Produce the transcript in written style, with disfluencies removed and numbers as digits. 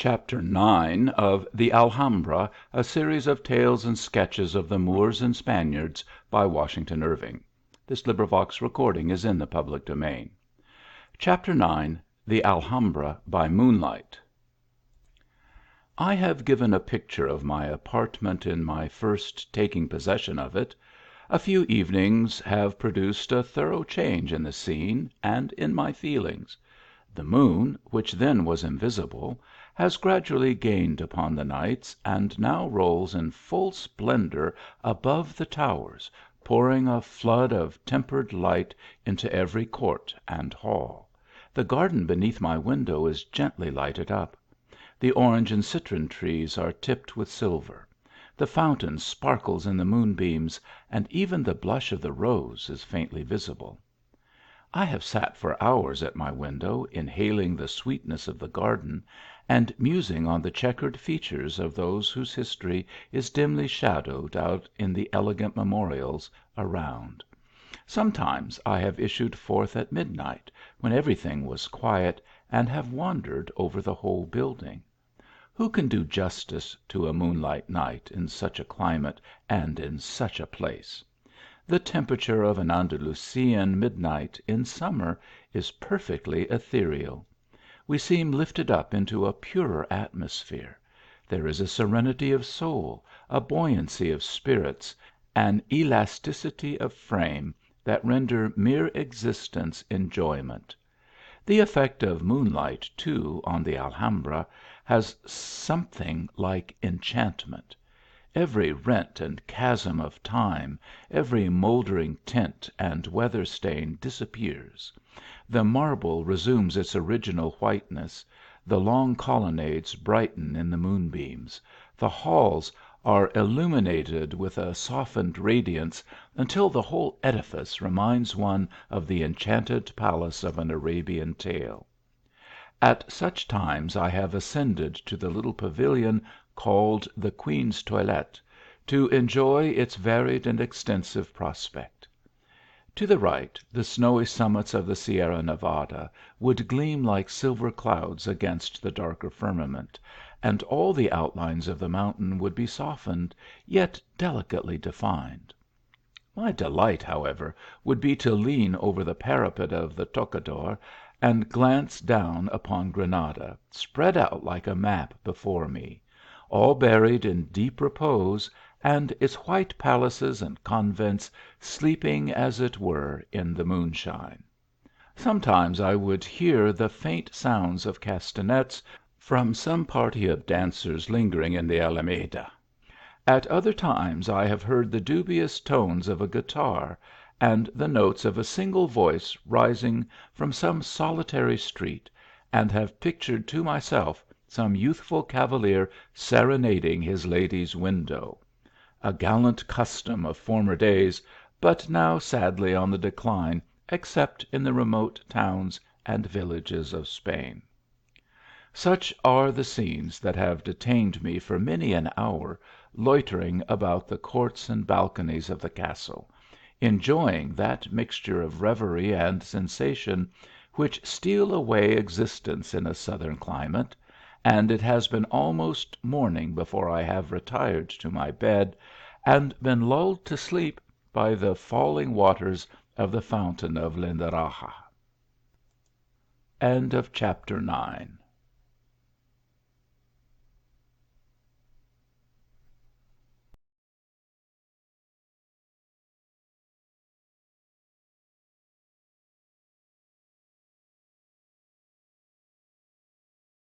CHAPTER IX. Of the Alhambra, a series of tales and sketches of the Moors and Spaniards, by Washington Irving. Recording is in the public domain. CHAPTER IX. The Alhambra by Moonlight. I have given a picture of my apartment in my first taking possession of it. A few evenings have produced a thorough change in the scene, and in my feelings. The moon, which then was invisible, has gradually gained upon the nights, and now rolls in full splendour above the towers, pouring a flood of tempered light into every court and hall. The garden beneath my window is gently lighted up. The orange and citron trees are tipped with silver. The fountain sparkles in the moonbeams, and even the blush of the rose is faintly visible. I have sat for hours at my window, inhaling the sweetness of the garden, and musing on the checkered features of those whose history is dimly shadowed out in the elegant memorials around. Sometimes I have issued forth at midnight, when every thing was quiet, and have wandered over the whole building. Who can do justice to a moonlight night in such a climate and in such a place? The temperature of an Andalusian midnight in summer is perfectly ethereal. We seem lifted up into a purer atmosphere. There is a serenity of soul, a buoyancy of spirits, an elasticity of frame, that render mere existence enjoyment. The effect of moonlight, too, on the Alhambra, has something like enchantment. Every rent and chasm of time, every mouldering tint and weather stain disappears. The marble resumes its original whiteness, the long colonnades brighten in the moonbeams, the halls are illuminated with a softened radiance, until the whole edifice reminds one of the enchanted palace of an Arabian tale. At such times I have ascended to the little pavilion called the Queen's Toilette, to enjoy its varied and extensive prospect. To the right, the snowy summits of the Sierra Nevada would gleam like silver clouds against the darker firmament, and all the outlines of the mountain would be softened, yet delicately defined. My delight, however, would be to lean over the parapet of the Tocador, and glance down upon Granada, spread out like a map before me, all buried in deep repose, and its white palaces and convents sleeping as it were in the moonshine. Sometimes I would hear the faint sounds of castanets from some party of dancers lingering in the Alameda. At other times I have heard the dubious tones of a guitar, and the notes of a single voice rising from some solitary street, and have pictured to myself some youthful cavalier serenading his lady's window, a gallant custom of former days, but now sadly on the decline, except in the remote towns and villages of Spain. Such are the scenes that have detained me for many an hour loitering about the courts and balconies of the castle, enjoying that mixture of reverie and sensation which steal away existence in a southern climate, and it has been almost morning before I have retired to my bed, and been lulled to sleep by the falling waters of the fountain of Lindaraxa. CHAPTER X.